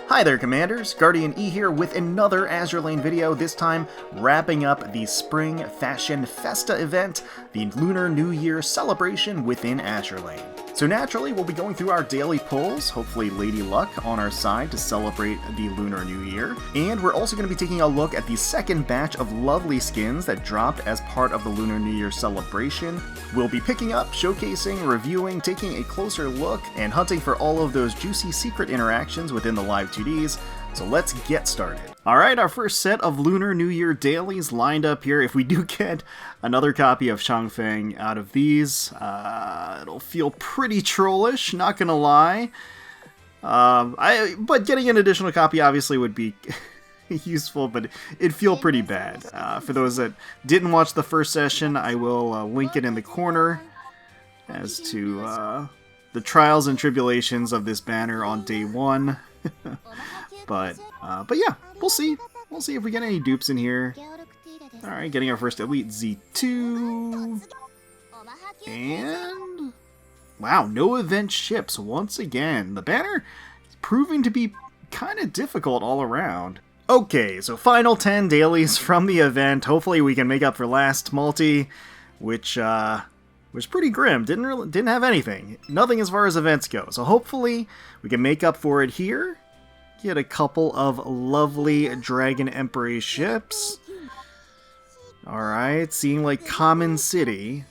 Hi there, Commanders! GuardianE here with another Azur Lane video, this time wrapping up the Spring Fashion Festa event, the Lunar New Year celebration within Azur Lane. So naturally, we'll be going through our daily pulls, hopefully Lady Luck on our side to celebrate the Lunar New Year. And we're also going to be taking a look at the second batch of lovely skins that dropped as part of the Lunar New Year celebration. We'll be picking up, showcasing, reviewing, taking a closer look, and hunting for all of those juicy secret interactions within the live 2Ds. So let's get started. Alright, our first set of Lunar New Year dailies lined up here. If we do get another copy of Shangfeng out of these, it'll feel pretty trollish, not gonna lie. But getting an additional copy obviously would be useful, but it'd feel pretty bad. For those that didn't watch the first session, I will link it in the corner as to the trials and tribulations of this banner on day one. But yeah, we'll see. We'll see if we get any dupes in here. Alright, getting our first Elite Z2. And wow, no event ships once again. The banner is proving to be kind of difficult all around. Okay, so final 10 dailies from the event. Hopefully we can make up for last multi, which was pretty grim. Didn't have anything. Nothing as far as events go. So hopefully we can make up for it here. Get a couple of lovely Dragon Emperor ships. Alright, seeing like Common City.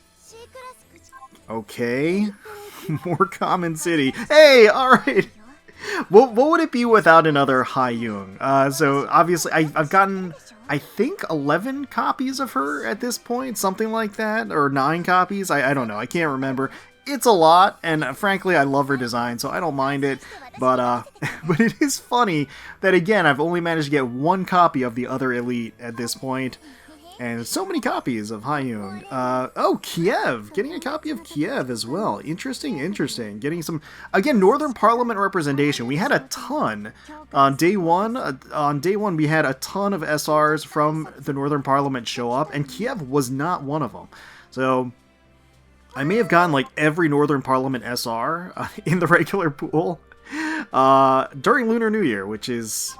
Okay, more Common City. Hey, alright! What would it be without another Haiyung? So obviously I've gotten, I think, 11 copies of her at this point, something like that, or 9 copies, I don't know, I can't remember. It's a lot, and frankly I love her design, so I don't mind it, but but it is funny that again I've only managed to get 1 copy of the other Elite at this point, and so many copies of Haiyung. Oh, Kiev! Getting a copy of Kiev as well. Interesting. Getting some, again, Northern Parliament representation. We had a ton on day one. On day one, we had a ton of SRs from the Northern Parliament show up, and Kiev was not one of them. So I may have gotten like every Northern Parliament SR in the regular pool during Lunar New Year, which is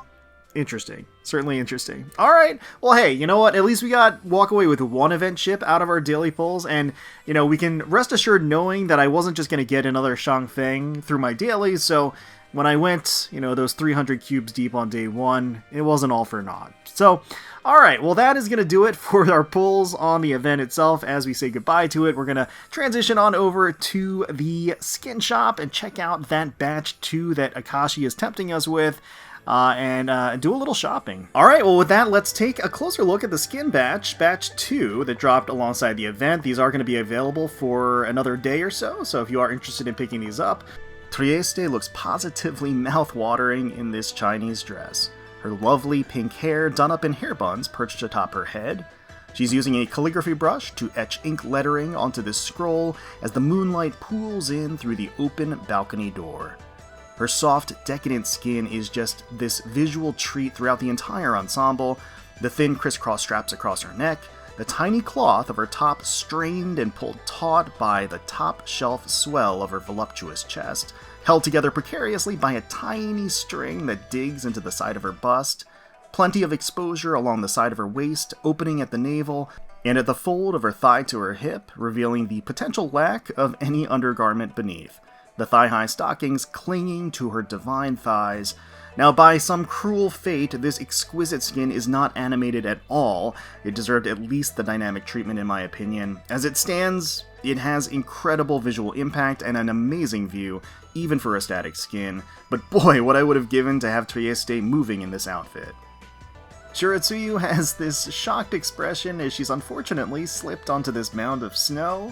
interesting. Certainly interesting. Alright, well hey, you know what? At least we walk away with 1 event ship out of our daily pulls, and, you know, we can rest assured knowing that I wasn't just going to get another Shangfeng through my dailies, so when I went, you know, those 300 cubes deep on day 1, it wasn't all for naught. So, alright, well that is going to do it for our pulls on the event itself. As we say goodbye to it, we're going to transition on over to the skin shop and check out that batch 2 that Akashi is tempting us with. And do a little shopping. Alright, well with that, let's take a closer look at the skin batch 2, that dropped alongside the event. These are going to be available for another day or so if you are interested in picking these up. Trieste looks positively mouth-watering in this Chinese dress. Her lovely pink hair done up in hair buns perched atop her head. She's using a calligraphy brush to etch ink lettering onto this scroll as the moonlight pools in through the open balcony door. Her soft, decadent skin is just this visual treat throughout the entire ensemble, the thin crisscross straps across her neck, the tiny cloth of her top strained and pulled taut by the top-shelf swell of her voluptuous chest, held together precariously by a tiny string that digs into the side of her bust, plenty of exposure along the side of her waist, opening at the navel, and at the fold of her thigh to her hip, revealing the potential lack of any undergarment beneath. The thigh-high stockings clinging to her divine thighs. Now, by some cruel fate, this exquisite skin is not animated at all. It deserved at least the dynamic treatment in my opinion. As it stands, it has incredible visual impact and an amazing view, even for a static skin. But boy, what I would have given to have Trieste moving in this outfit. Shiratsuyu has this shocked expression as she's unfortunately slipped onto this mound of snow.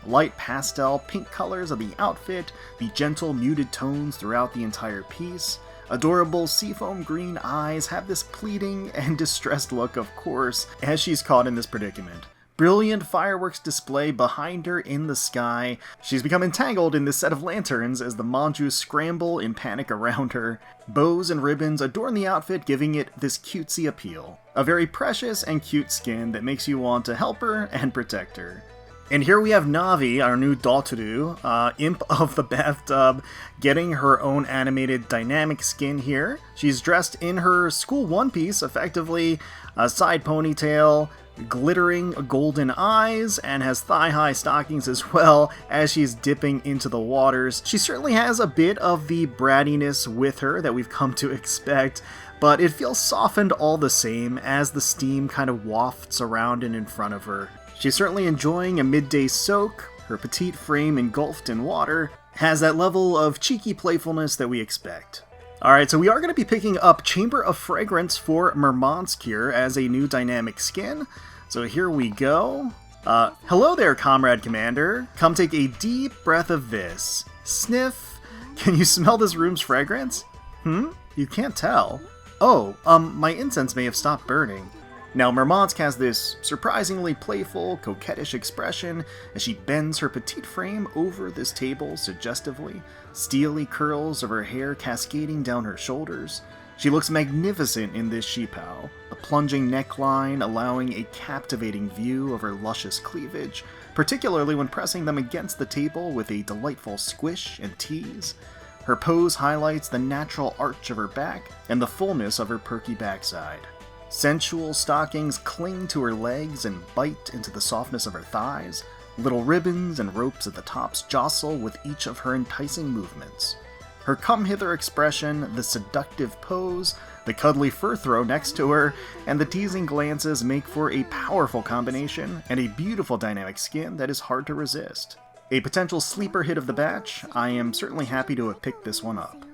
Light pastel pink colors of the outfit, the gentle muted tones throughout the entire piece. Adorable seafoam green eyes have this pleading and distressed look, of course, as she's caught in this predicament. Brilliant fireworks display behind her in the sky. She's become entangled in this set of lanterns as the Manjuu scramble in panic around her. Bows and ribbons adorn the outfit, giving it this cutesy appeal. A very precious and cute skin that makes you want to help her and protect her. And here we have Navi, our new Dotoru, imp of the bathtub, getting her own animated dynamic skin here. She's dressed in her school one piece, effectively a side ponytail, glittering golden eyes, and has thigh-high stockings as well as she's dipping into the waters. She certainly has a bit of the brattiness with her that we've come to expect, but it feels softened all the same as the steam kind of wafts around and in front of her. She's certainly enjoying a midday soak, her petite frame engulfed in water, has that level of cheeky playfulness that we expect. Alright, so we are going to be picking up Chamber of Fragrance for Murmansk here as a new dynamic skin. So here we go. Hello there, Comrade Commander. Come take a deep breath of this. Sniff. Can you smell this room's fragrance? You can't tell. Oh, my incense may have stopped burning. Now, Murmansk has this surprisingly playful, coquettish expression as she bends her petite frame over this table suggestively, steely curls of her hair cascading down her shoulders. She looks magnificent in this shipao, a plunging neckline allowing a captivating view of her luscious cleavage, particularly when pressing them against the table with a delightful squish and tease. Her pose highlights the natural arch of her back and the fullness of her perky backside. Sensual stockings cling to her legs and bite into the softness of her thighs. Little ribbons and ropes at the tops jostle with each of her enticing movements. Her come-hither expression, the seductive pose, the cuddly fur throw next to her, and the teasing glances make for a powerful combination and a beautiful dynamic skin that is hard to resist. A potential sleeper hit of the batch, I am certainly happy to have picked this one up.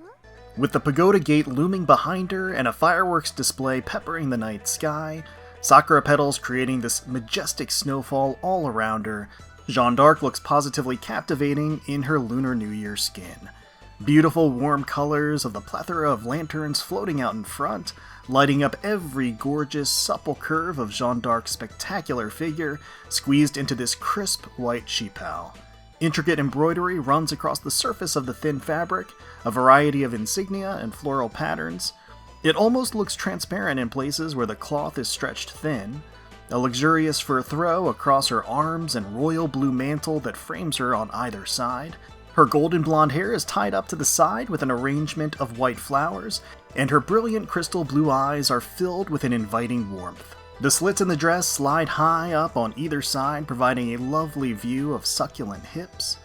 With the pagoda gate looming behind her and a fireworks display peppering the night sky, sakura petals creating this majestic snowfall all around her, Jeanne d'Arc looks positively captivating in her Lunar New Year skin. Beautiful warm colors of the plethora of lanterns floating out in front, lighting up every gorgeous, supple curve of Jeanne d'Arc's spectacular figure, squeezed into this crisp white shipao. Intricate embroidery runs across the surface of the thin fabric, a variety of insignia and floral patterns. It almost looks transparent in places where the cloth is stretched thin. A luxurious fur throw across her arms and royal blue mantle that frames her on either side. Her golden blonde hair is tied up to the side with an arrangement of white flowers, and her brilliant crystal blue eyes are filled with an inviting warmth. The slits in the dress slide high up on either side, providing a lovely view of succulent hips.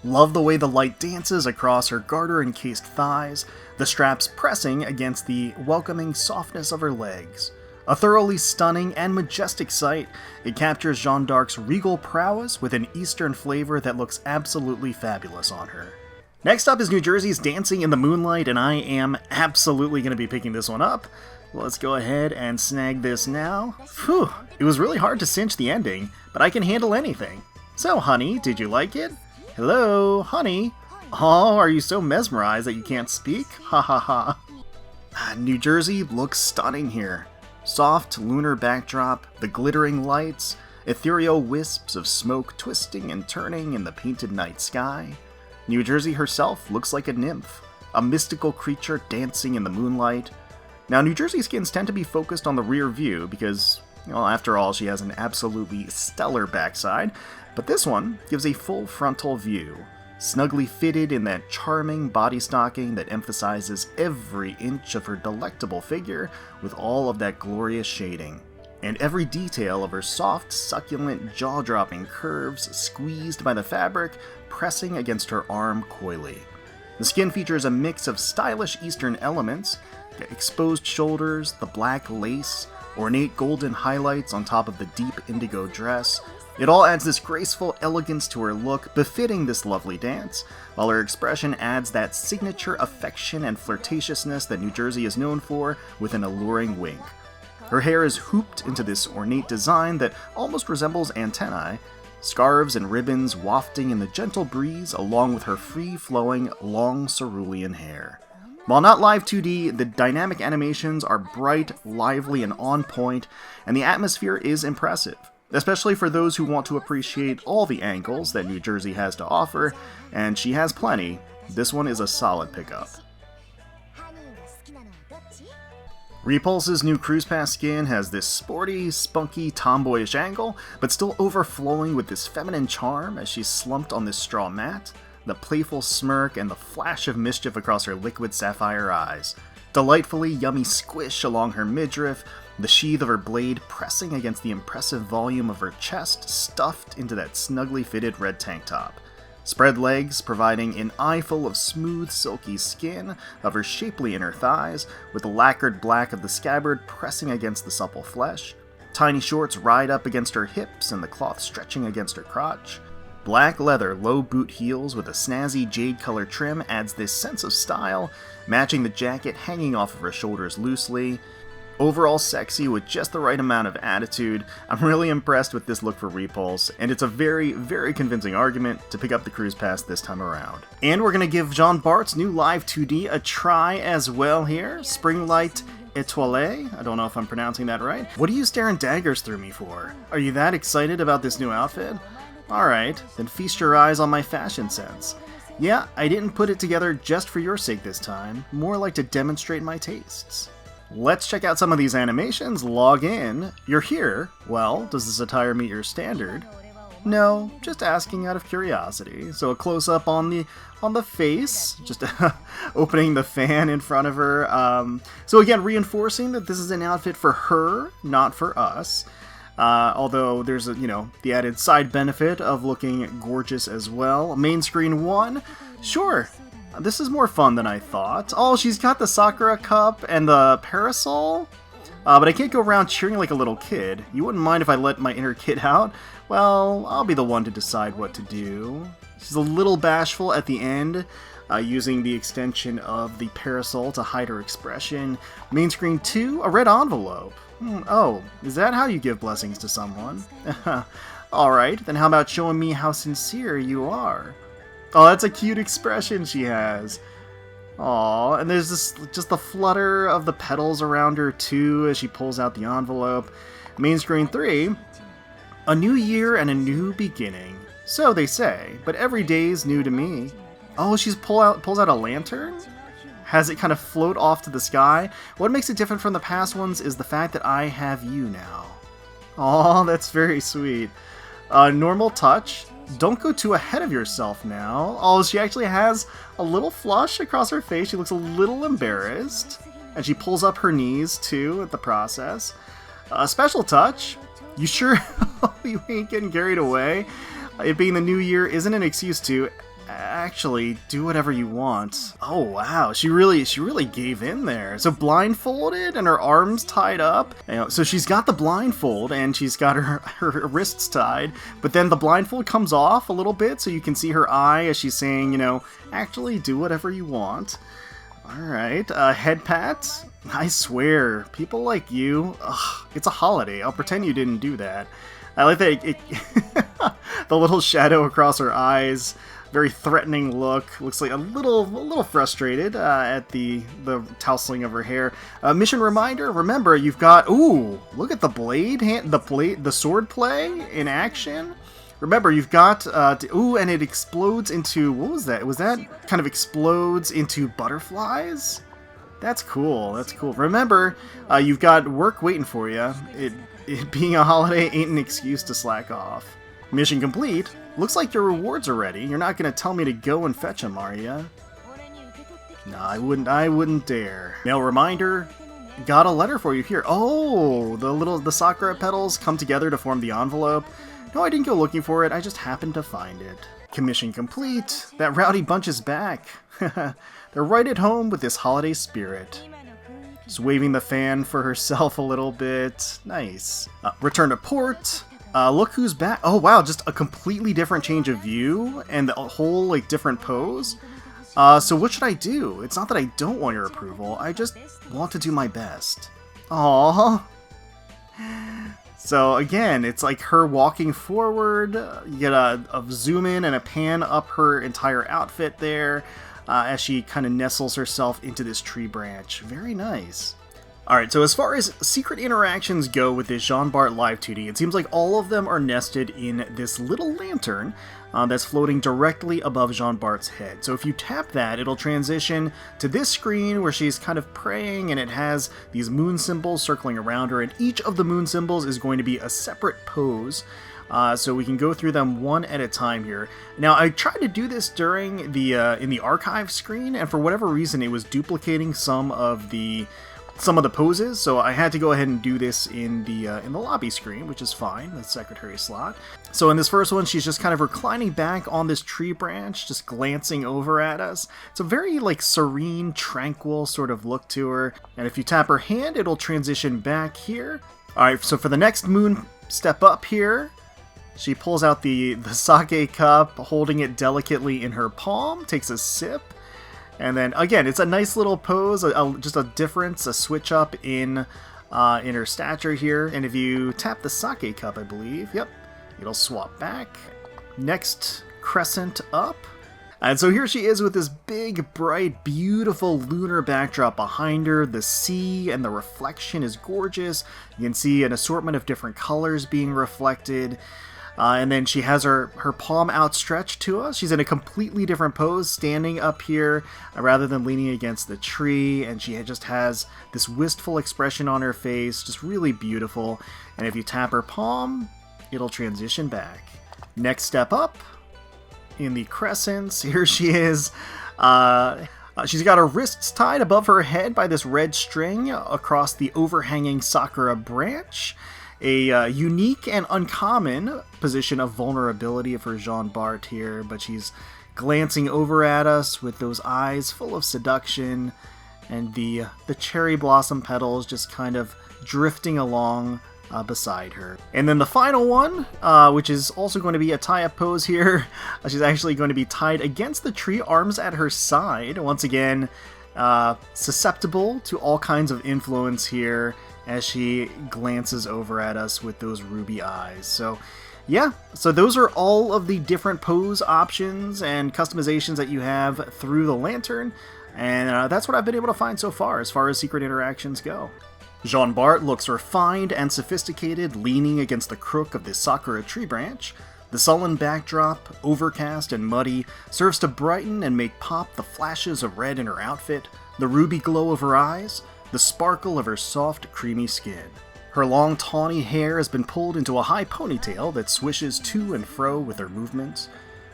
Love the way the light dances across her garter-encased thighs, the straps pressing against the welcoming softness of her legs. A thoroughly stunning and majestic sight, it captures Jeanne d'Arc's regal prowess with an Eastern flavor that looks absolutely fabulous on her. Next up is New Jersey's Dancing in the Moonlight, and I am absolutely going to be picking this one up. Let's go ahead and snag this now. Phew, it was really hard to cinch the ending, but I can handle anything. So, honey, did you like it? Hello, honey? Oh, are you so mesmerized that you can't speak? Ha ha ha. New Jersey looks stunning here. Soft lunar backdrop, the glittering lights, ethereal wisps of smoke twisting and turning in the painted night sky. New Jersey herself looks like a nymph, a mystical creature dancing in the moonlight. Now, New Jersey skins tend to be focused on the rear view because, well, after all, she has an absolutely stellar backside, but this one gives a full frontal view, snugly fitted in that charming body stocking that emphasizes every inch of her delectable figure with all of that glorious shading, and every detail of her soft, succulent, jaw-dropping curves squeezed by the fabric, pressing against her arm coyly. The skin features a mix of stylish Eastern elements, exposed shoulders, the black lace, ornate golden highlights on top of the deep indigo dress. It all adds this graceful elegance to her look, befitting this lovely dance, while her expression adds that signature affection and flirtatiousness that New Jersey is known for with an alluring wink. Her hair is hooped into this ornate design that almost resembles antennae, scarves and ribbons wafting in the gentle breeze along with her free-flowing, long cerulean hair. While not live 2D, the dynamic animations are bright, lively, and on point, and the atmosphere is impressive, especially for those who want to appreciate all the angles that New Jersey has to offer, and she has plenty. This one is a solid pickup. Repulse's new Cruise Pass skin has this sporty, spunky, tomboyish angle, but still overflowing with this feminine charm as she's slumped on this straw mat, the playful smirk and the flash of mischief across her liquid sapphire eyes. Delightfully yummy squish along her midriff, the sheath of her blade pressing against the impressive volume of her chest stuffed into that snugly fitted red tank top. Spread legs providing an eyeful of smooth, silky skin of her shapely inner thighs, with the lacquered black of the scabbard pressing against the supple flesh. Tiny shorts ride up against her hips and the cloth stretching against her crotch. Black leather low boot heels with a snazzy jade color trim adds this sense of style, matching the jacket hanging off of her shoulders loosely. Overall sexy with just the right amount of attitude. I'm really impressed with this look for Repulse, and it's a very, very convincing argument to pick up the Cruise Pass this time around. And we're going to give Jean Bart's new Live 2D a try as well here. Springlight Etoile. I don't know if I'm pronouncing that right. What are you staring daggers through me for? Are you that excited about this new outfit? Alright, then feast your eyes on my fashion sense. Yeah, I didn't put it together just for your sake this time, more like to demonstrate my tastes. Let's check out some of these animations. Log in. You're here. Well, does this attire meet your standard? No, just asking out of curiosity. So a close-up on the face, just opening the fan in front of her. So again, reinforcing that this is an outfit for her, not for us. Although there's the added side benefit of looking gorgeous as well. Main screen 1, sure. This is more fun than I thought. Oh, she's got the Sakura cup and the parasol? But I can't go around cheering like a little kid. You wouldn't mind if I let my inner kid out? Well, I'll be the one to decide what to do. She's a little bashful at the end, using the extension of the parasol to hide her expression. Main screen 2, a red envelope. Oh, is that how you give blessings to someone? Alright, then how about showing me how sincere you are? Oh, that's a cute expression she has. Aw, and there's just the flutter of the petals around her too as she pulls out the envelope. Main screen 3, a new year and a new beginning. So they say, but every day's new to me. Oh, she pulls out a lantern? Has it kind of float off to the sky? What makes it different from the past ones is the fact that I have you now. Aw, that's very sweet. Normal touch. Don't go too ahead of yourself now. Oh, she actually has a little flush across her face. She looks a little embarrassed. And she pulls up her knees, too, at the process. Special touch. You sure you ain't getting carried away? It being the new year isn't an excuse to actually do whatever you want. Oh, wow. She really gave in there. So blindfolded and her arms tied up. So she's got the blindfold and she's got her wrists tied, but then the blindfold comes off a little bit so you can see her eye as she's saying, actually do whatever you want. Alright, head pat. I swear, people like you, it's a holiday. I'll pretend you didn't do that. I like that the little shadow across her eyes. Very threatening look. Looks like a little frustrated at the tousling of her hair. Mission reminder. Remember, you've got. Ooh, look at the blade. The sword play in action. Remember, you've got. Ooh, and it explodes into. What was that? Was that kind of explodes into butterflies? That's cool. That's cool. Remember, you've got work waiting for you. It being a holiday ain't an excuse to slack off. Mission complete. Looks like your rewards are ready. You're not gonna tell me to go and fetch them, are ya? No, I wouldn't dare. Mail reminder. Got a letter for you here. Oh, the sakura petals come together to form the envelope. No, I didn't go looking for it. I just happened to find it. Commission complete. That rowdy bunch is back. They're right at home with this holiday spirit. Just waving the fan for herself a little bit. Nice. Return to port. Look who's back. Oh, wow, just a completely different change of view and a whole, different pose. So what should I do? It's not that I don't want your approval, I just want to do my best. Aww. So again, it's like her walking forward, you get a zoom in and a pan up her entire outfit there, as she kind of nestles herself into this tree branch. Very nice. Alright, so as far as secret interactions go with this Jean Bart Live 2D, it seems like all of them are nested in this little lantern that's floating directly above Jean Bart's head. So if you tap that, it'll transition to this screen where she's kind of praying, and it has these moon symbols circling around her, and each of the moon symbols is going to be a separate pose. So we can go through them one at a time here. Now, I tried to do this during the in the archive screen, and for whatever reason, it was duplicating some of the poses, so I had to go ahead and do this in the lobby screen, which is fine, the secretary slot. So in this first one, she's just kind of reclining back on this tree branch, just glancing over at us. It's a very, like, serene, tranquil sort of look to her. And if you tap her hand, it'll transition back here. Alright, so for the next moon step up here, she pulls out the sake cup, holding it delicately in her palm, takes a sip. And then, again, it's a nice little pose, just a difference, a switch up in her stature here. And if you tap the sake cup, I believe, yep, it'll swap back. Next crescent up. And so here she is with this big, bright, beautiful lunar backdrop behind her. The sea and the reflection is gorgeous. You can see an assortment of different colors being reflected. And then she has her palm outstretched to us. She's in a completely different pose, standing up here rather than leaning against the tree. And she just has this wistful expression on her face, just really beautiful. And if you tap her palm, it'll transition back. Next step up, in the crescents, here she is. She's got her wrists tied above her head by this red string across the overhanging sakura branch. A unique and uncommon position of vulnerability for Jean Bart here, but she's glancing over at us with those eyes full of seduction, and the cherry blossom petals just kind of drifting along beside her. And then the final one, which is also going to be a tie-up pose here, she's actually going to be tied against the tree, arms at her side. Once again, susceptible to all kinds of influence here, as she glances over at us with those ruby eyes. So yeah, so those are all of the different pose options and customizations that you have through the lantern, and that's what I've been able to find so far as secret interactions go. Jean Bart looks refined and sophisticated, leaning against the crook of the sakura tree branch. The sullen backdrop, overcast and muddy, serves to brighten and make pop the flashes of red in her outfit, the ruby glow of her eyes, the sparkle of her soft, creamy skin. Her long, tawny hair has been pulled into a high ponytail that swishes to and fro with her movements.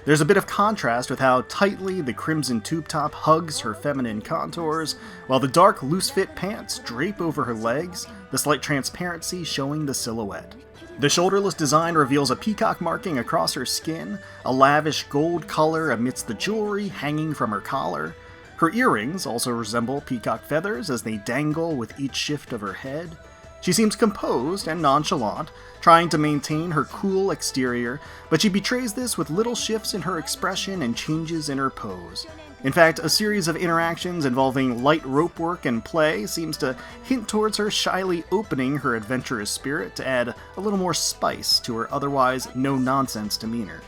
There's a bit of contrast with how tightly the crimson tube top hugs her feminine contours, while the dark, loose-fit pants drape over her legs, the slight transparency showing the silhouette. The shoulderless design reveals a peacock marking across her skin, a lavish gold color amidst the jewelry hanging from her collar. Her earrings also resemble peacock feathers as they dangle with each shift of her head. She seems composed and nonchalant, trying to maintain her cool exterior, but she betrays this with little shifts in her expression and changes in her pose. In fact, a series of interactions involving light rope work and play seems to hint towards her shyly opening her adventurous spirit to add a little more spice to her otherwise no-nonsense demeanor.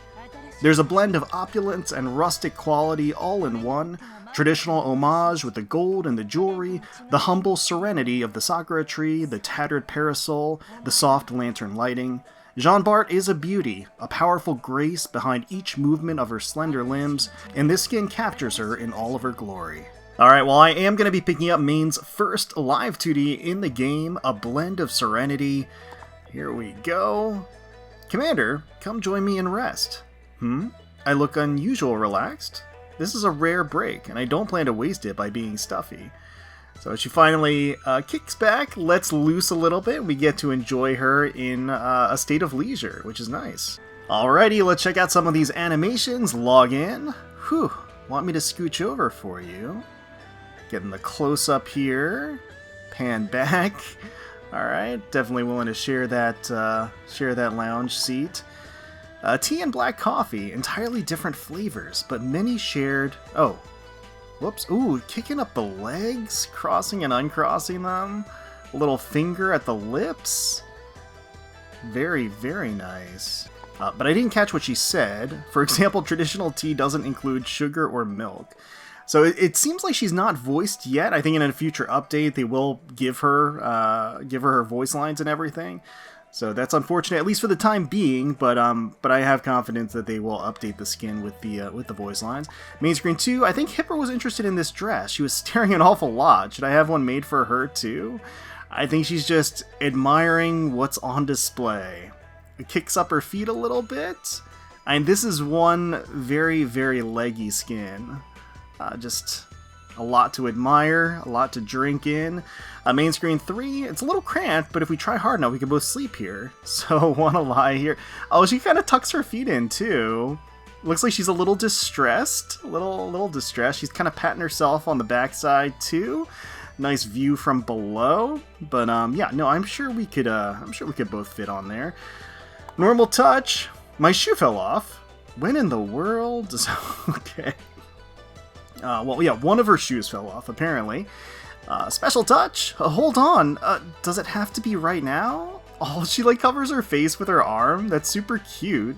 There's a blend of opulence and rustic quality all in one, traditional homage with the gold and the jewelry, the humble serenity of the sakura tree, the tattered parasol, the soft lantern lighting. Jean Bart is a beauty, a powerful grace behind each movement of her slender limbs, and this skin captures her in all of her glory. Alright, well, I am going to be picking up Main's first live 2D in the game, a blend of serenity. Here we go. Commander, come join me and rest. I look unusual relaxed. This is a rare break, and I don't plan to waste it by being stuffy. So she finally kicks back, lets loose a little bit, and we get to enjoy her in a state of leisure, which is nice. Alrighty, let's check out some of these animations. Log in. Whew, want me to scooch over for you. Getting the close-up here. Pan back. Alright, definitely willing to share that lounge seat. Tea and black coffee, entirely different flavors, but many shared... Oh, whoops. Ooh, kicking up the legs, crossing and uncrossing them. A little finger at the lips. Very, very nice. But I didn't catch what she said. For example, traditional tea doesn't include sugar or milk. So it seems like she's not voiced yet. I think in a future update they will give her her voice lines and everything. So that's unfortunate, at least for the time being. But I have confidence that they will update the skin with the voice lines. Main screen 2. I think Hipper was interested in this dress. She was staring an awful lot. Should I have one made for her too? I think she's just admiring what's on display. It kicks up her feet a little bit. And this is one very, very leggy skin. Just a lot to admire, a lot to drink in. Main screen 3, it's a little cramped, but if we try hard enough, we can both sleep here. So, wanna lie here. Oh, she kind of tucks her feet in, too. Looks like she's a little distressed. A little distressed. She's kind of patting herself on the backside, too. Nice view from below. But, yeah, no, I'm sure we could both fit on there. Normal touch. My shoe fell off. When in the world? Okay. Well, yeah, one of her shoes fell off, apparently. Special touch? Hold on. Does it have to be right now? Oh, she, like, covers her face with her arm. That's super cute.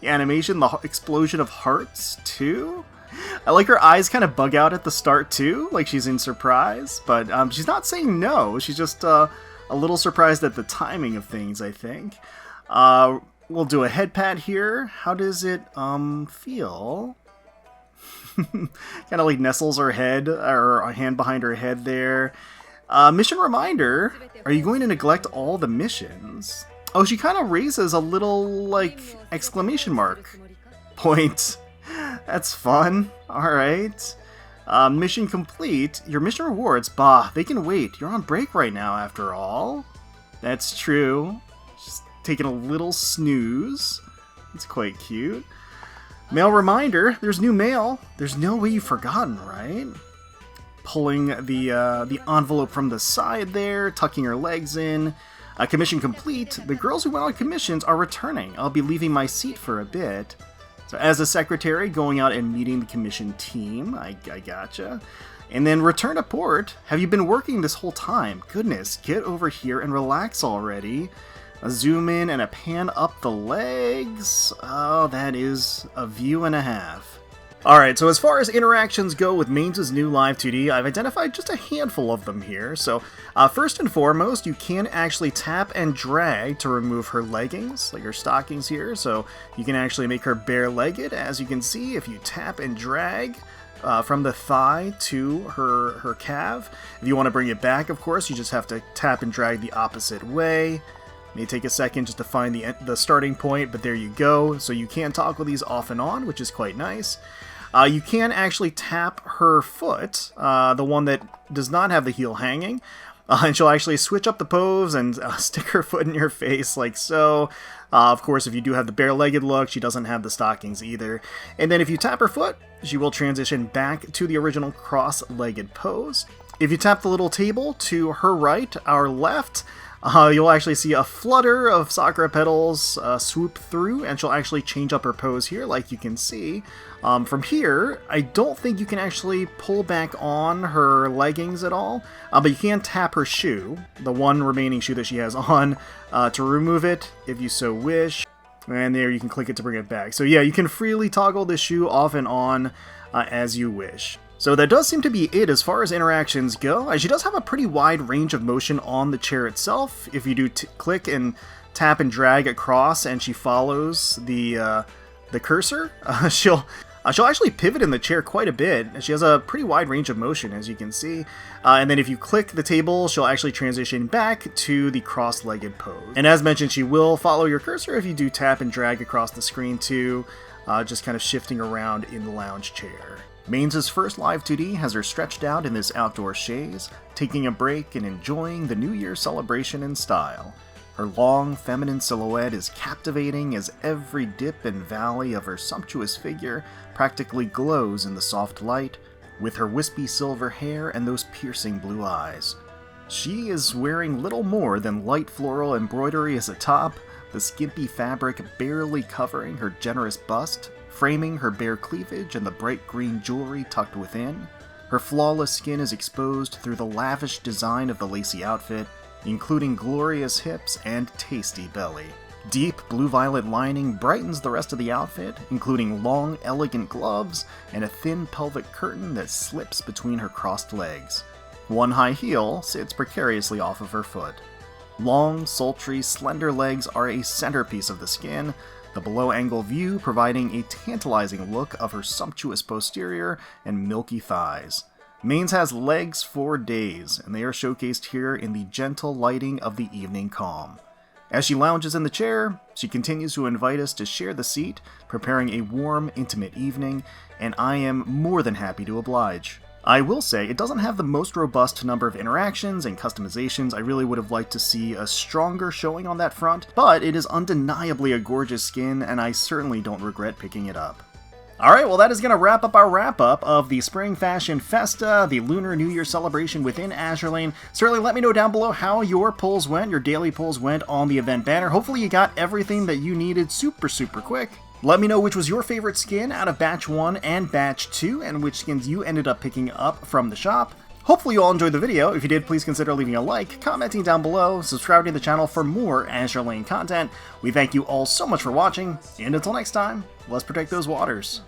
The animation, the explosion of hearts, too. I like her eyes kind of bug out at the start, too. Like, she's in surprise. But she's not saying no. She's just a little surprised at the timing of things, I think. We'll do a head pat here. How does it, feel? Kind of like nestles her head, or a hand behind her head there. Mission reminder. Are you going to neglect all the missions? Oh, she kind of raises a little, like, exclamation mark point. That's fun. Alright. Mission complete. Your mission rewards, bah, they can wait. You're on break right now, after all. That's true. Just taking a little snooze. It's quite cute. Mail reminder, there's new mail. There's no way you've forgotten, right? Pulling the envelope from the side there, tucking her legs in. Commission complete. The girls who went on commissions are returning. I'll be leaving my seat for a bit. So as a secretary, going out and meeting the commission team. I gotcha. And then return to port. Have you been working this whole time? Goodness, get over here and relax already. A zoom in and a pan up the legs. Oh, that is a view and a half. Alright, so as far as interactions go with Mainz' new Live 2D, I've identified just a handful of them here. So, first and foremost, you can actually tap and drag to remove her leggings, like her stockings here. So, you can actually make her bare-legged, as you can see, if you tap and drag from the thigh to her calf. If you want to bring it back, of course, you just have to tap and drag the opposite way. May take a second just to find the starting point, but there you go. So you can toggle these off and on, which is quite nice. You can actually tap her foot, the one that does not have the heel hanging, and she'll actually switch up the pose and stick her foot in your face like so. Of course, if you do have the bare-legged look, she doesn't have the stockings either. And then if you tap her foot, she will transition back to the original cross-legged pose. If you tap the little table to her right, our left, you'll actually see a flutter of sakura petals swoop through, and she'll actually change up her pose here, like you can see. From here, I don't think you can actually pull back on her leggings at all, but you can tap her shoe, the one remaining shoe that she has on, to remove it, if you so wish. And there, you can click it to bring it back. So yeah, you can freely toggle this shoe off and on as you wish. So that does seem to be it as far as interactions go. She does have a pretty wide range of motion on the chair itself. If you do click and tap and drag across and she follows the cursor, she'll actually pivot in the chair quite a bit. She has a pretty wide range of motion, as you can see. And then if you click the table, she'll actually transition back to the cross-legged pose. And as mentioned, she will follow your cursor if you do tap and drag across the screen too, just kind of shifting around in the lounge chair. Mainz' first Live 2D has her stretched out in this outdoor chaise, taking a break and enjoying the New Year celebration in style. Her long, feminine silhouette is captivating as every dip and valley of her sumptuous figure practically glows in the soft light, with her wispy silver hair and those piercing blue eyes. She is wearing little more than light floral embroidery as a top, the skimpy fabric barely covering her generous bust, framing her bare cleavage and the bright green jewelry tucked within. Her flawless skin is exposed through the lavish design of the lacy outfit, including glorious hips and tasty belly. Deep blue-violet lining brightens the rest of the outfit, including long, elegant gloves and a thin pelvic curtain that slips between her crossed legs. One high heel sits precariously off of her foot. Long, sultry, slender legs are a centerpiece of the skin, the below-angle view providing a tantalizing look of her sumptuous posterior and milky thighs. Mainz has legs for days, and they are showcased here in the gentle lighting of the evening calm. As she lounges in the chair, she continues to invite us to share the seat, preparing a warm, intimate evening, and I am more than happy to oblige. I will say, it doesn't have the most robust number of interactions and customizations. I really would have liked to see a stronger showing on that front, but it is undeniably a gorgeous skin, and I certainly don't regret picking it up. Alright, well that is going to wrap up our wrap-up of the Spring Fashion Festa, the Lunar New Year celebration within Azur Lane. Certainly let me know down below how your pulls went, your daily pulls went on the event banner. Hopefully you got everything that you needed super quick. Let me know which was your favorite skin out of Batch 1 and Batch 2, and which skins you ended up picking up from the shop. Hopefully you all enjoyed the video. If you did, please consider leaving a like, commenting down below, subscribing to the channel for more Azur Lane content. We thank you all so much for watching, and until next time, let's protect those waters.